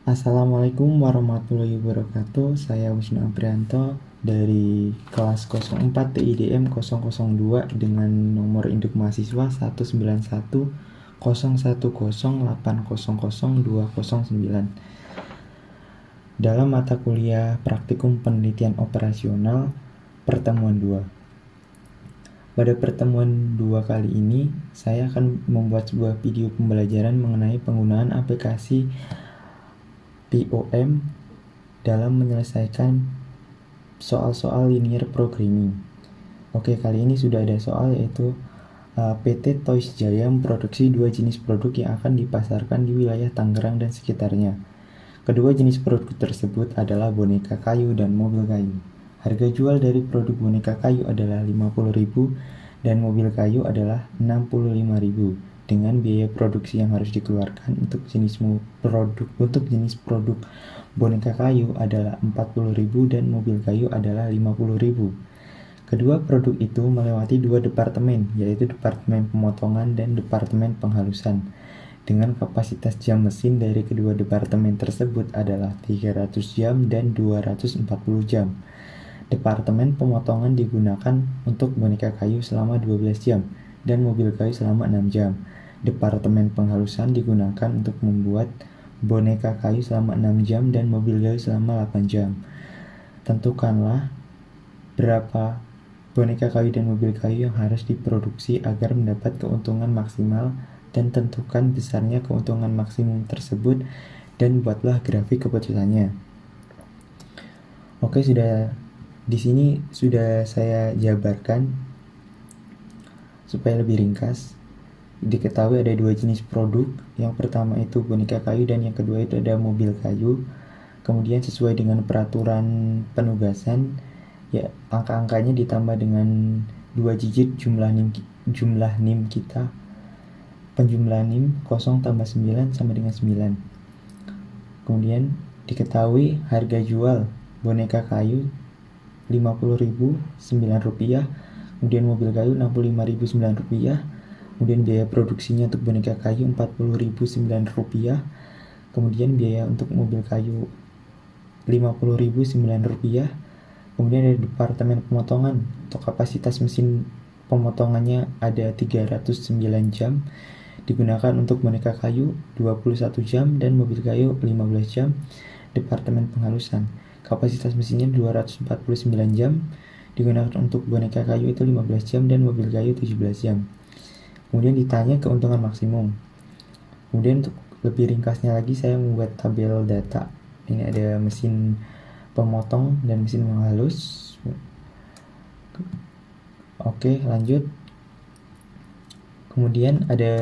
Assalamualaikum warahmatullahi wabarakatuh. Saya Wisnu Aprianto dari kelas 04 TIDM 002 dengan nomor induk mahasiswa 1910108002009 dalam mata kuliah Praktikum Penelitian Operasional Pertemuan 2. Pada pertemuan 2 kali ini, saya akan membuat sebuah video pembelajaran mengenai penggunaan aplikasi POM dalam menyelesaikan soal-soal linear programming. Oke, kali ini sudah ada soal yaitu PT Toys Jaya memproduksi dua jenis produk yang akan dipasarkan di wilayah Tangerang dan sekitarnya. Kedua jenis produk tersebut adalah boneka kayu dan mobil kayu. Harga jual dari produk boneka kayu adalah 50.000 dan mobil kayu adalah 65.000 dengan biaya produksi yang harus dikeluarkan untuk jenis produk boneka kayu adalah 40.000 dan mobil kayu adalah 50.000. Kedua produk itu melewati dua departemen, yaitu Departemen Pemotongan dan Departemen Penghalusan. Dengan kapasitas jam mesin dari kedua departemen tersebut adalah 300 jam dan 240 jam. Departemen pemotongan digunakan untuk boneka kayu selama 12 jam dan mobil kayu selama 6 jam. Departemen penghalusan digunakan untuk membuat boneka kayu selama 6 jam dan mobil kayu selama 8 jam. Tentukanlah berapa boneka kayu dan mobil kayu yang harus diproduksi agar mendapat keuntungan maksimal dan tentukan besarnya keuntungan maksimum tersebut dan buatlah grafik keputusannya. Oke, di sini sudah saya jabarkan supaya lebih ringkas. Diketahui ada dua jenis produk. Yang pertama itu boneka kayu dan yang kedua itu ada mobil kayu. Kemudian sesuai dengan peraturan penugasan, ya angka-angkanya ditambah dengan 2 digit jumlah NIM kita. Penjumlahan NIM 0 tambah 9 sama dengan 9. Kemudian diketahui harga jual boneka kayu 50.000 Rp9, kemudian mobil kayu 65.000 Rp9, kemudian biaya produksinya untuk boneka kayu Rp40.000, kemudian biaya untuk mobil kayu Rp50.000, kemudian dari departemen pemotongan untuk kapasitas mesin pemotongannya ada 309 jam, digunakan untuk boneka kayu 21 jam dan mobil kayu 15 jam. Departemen penghalusan kapasitas mesinnya 249 jam, digunakan untuk boneka kayu itu 15 jam dan mobil kayu 17 jam. Kemudian ditanya keuntungan maksimum. Kemudian untuk lebih ringkasnya lagi saya membuat tabel data. Ini ada mesin pemotong dan mesin menghalus. Oke, lanjut. Kemudian ada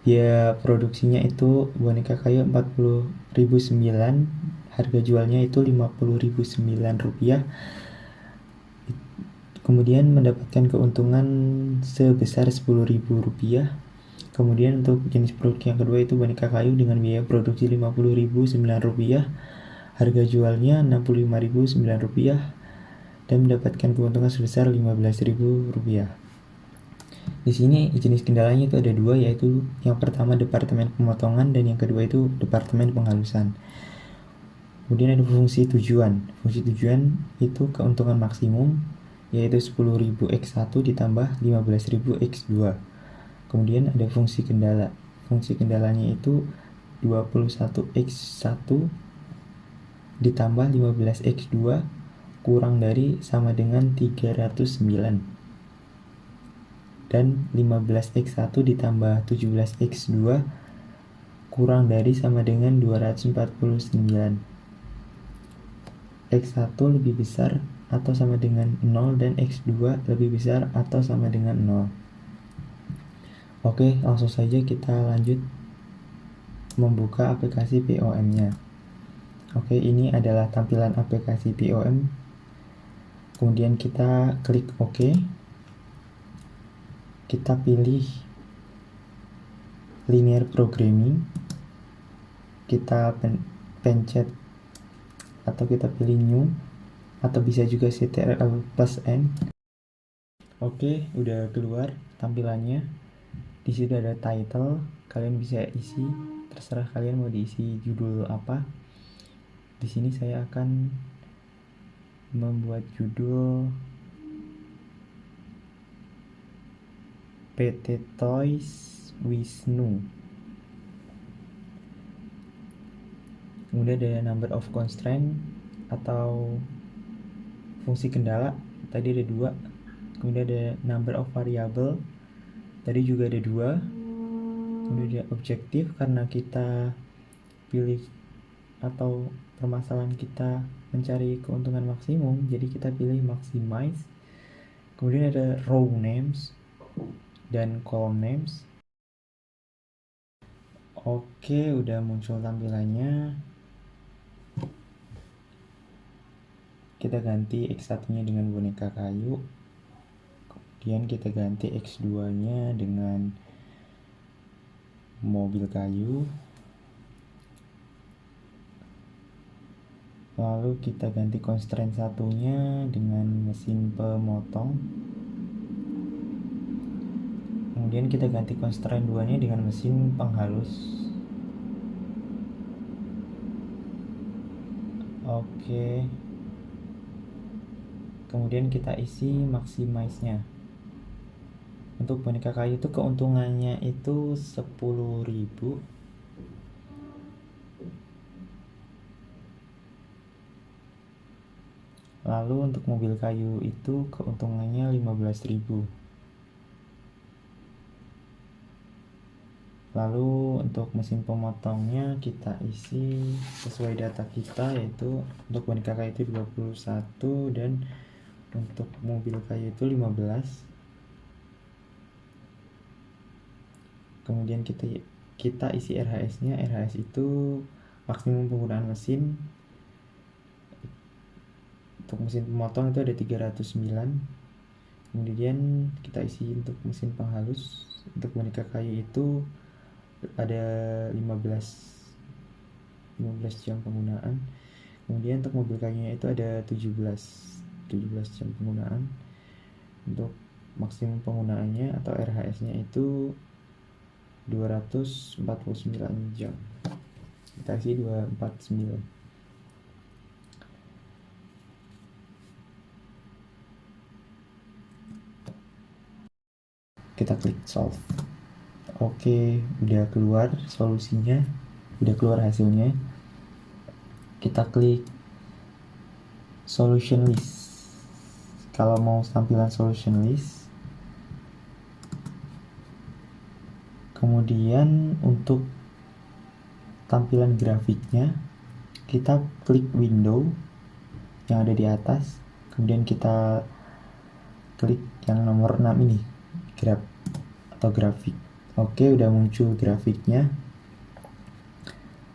biaya produksinya itu boneka kayu 40.009, harga jualnya itu Rp50.009, kemudian mendapatkan keuntungan sebesar Rp10.000. Kemudian untuk jenis produk yang kedua itu boneka kayu dengan biaya produksi Rp50.009, harga jualnya Rp65.009 dan mendapatkan keuntungan sebesar Rp15.000. Di sini jenis kendalanya itu ada dua, yaitu yang pertama departemen pemotongan dan yang kedua itu departemen penghalusan. Kemudian ada fungsi tujuan. Fungsi tujuan itu keuntungan maksimum yaitu 10.000 X1 ditambah 15.000 X2. Kemudian ada fungsi kendala. Fungsi kendalanya itu 21 X1 ditambah 15 X2 kurang dari sama dengan 309. Dan 15x1 ditambah 17x2 kurang dari sama dengan 249. X1 lebih besar atau sama dengan 0 dan X2 lebih besar atau sama dengan 0. Oke, langsung saja kita lanjut membuka aplikasi POM-nya. Oke, ini adalah tampilan aplikasi POM. Kemudian kita klik OK. Kita pilih linear programming, kita pencet atau kita pilih new atau bisa juga ctrl plus n. Oke, udah keluar tampilannya. Di situ ada title, kalian bisa isi terserah kalian mau diisi judul apa. Di sini saya akan membuat judul PT Toys Wisnu. Kemudian ada number of constraint atau fungsi kendala, tadi ada 2. Kemudian ada number of variable, tadi juga ada 2. Kemudian ada objektif, karena kita pilih atau permasalahan kita mencari keuntungan maksimum, jadi kita pilih maximize. Kemudian ada row names dan column names. Oke, udah muncul tampilannya. Kita ganti X1 nya dengan boneka kayu, kemudian kita ganti X2 nya dengan mobil kayu, lalu kita ganti constraint satunya dengan mesin pemotong, kemudian kita ganti constraint 2 nya dengan mesin penghalus. Oke, kemudian kita isi maximize nya. Untuk boneka kayu itu keuntungannya itu 10.000. Lalu untuk mobil kayu itu keuntungannya 15.000. Lalu untuk mesin pemotongnya kita isi sesuai data kita, yaitu untuk boneka kayu itu 21 dan untuk mobil kayu itu 15. Kemudian kita isi RHS-nya. RHS itu maksimum penggunaan mesin. Untuk mesin pemotong itu ada 309. Kemudian kita isi untuk mesin penghalus. Untuk boneka kayu itu ada 15 jam penggunaan. Kemudian untuk mobil kayunya itu ada 17 jam penggunaan. Untuk maksimum penggunaannya atau RHS-nya itu 249 jam. Kita isi 249. Kita klik solve. Oke, udah keluar solusinya, udah keluar hasilnya. Kita klik solution list. Kalau mau tampilan solution list, kemudian untuk tampilan grafiknya, kita klik window yang ada di atas, kemudian kita klik yang nomor 6 ini, graph atau grafik. Oke, udah muncul grafiknya.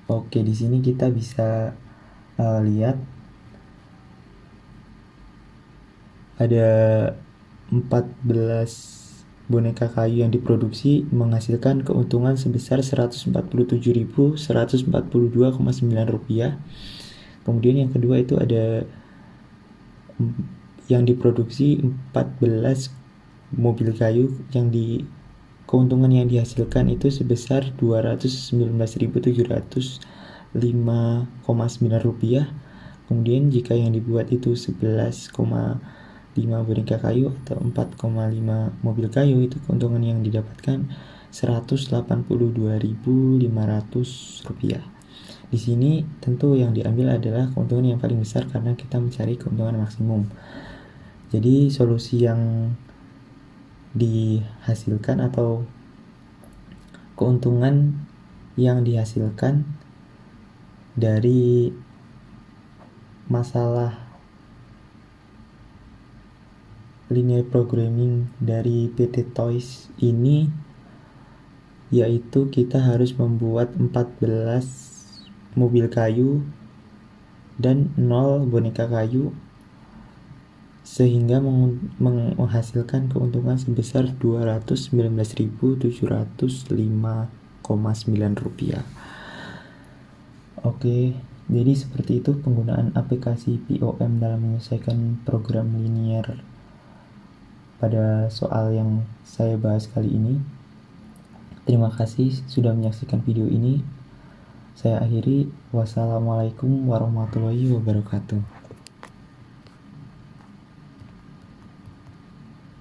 Oke, di sini kita bisa lihat ada 14 boneka kayu yang diproduksi menghasilkan keuntungan sebesar Rp147.142,9. Kemudian yang kedua itu ada yang diproduksi 14 mobil kayu yang keuntungan yang dihasilkan itu sebesar Rp219.705,9. Kemudian jika yang dibuat itu 11,5 boneka kayu atau 4,5 mobil kayu, itu keuntungan yang didapatkan Rp182.500. Di sini tentu yang diambil adalah keuntungan yang paling besar karena kita mencari keuntungan maksimum. Jadi solusi yang dihasilkan atau keuntungan yang dihasilkan dari masalah linear programming dari PT Toys ini yaitu kita harus membuat 14 mobil kayu dan 0 boneka kayu sehingga menghasilkan keuntungan sebesar Rp219.705,9. Oke, jadi seperti itu penggunaan aplikasi POM dalam menyelesaikan program linear pada soal yang saya bahas kali ini. Terima kasih sudah menyaksikan video ini. Saya akhiri. Wassalamualaikum warahmatullahi wabarakatuh.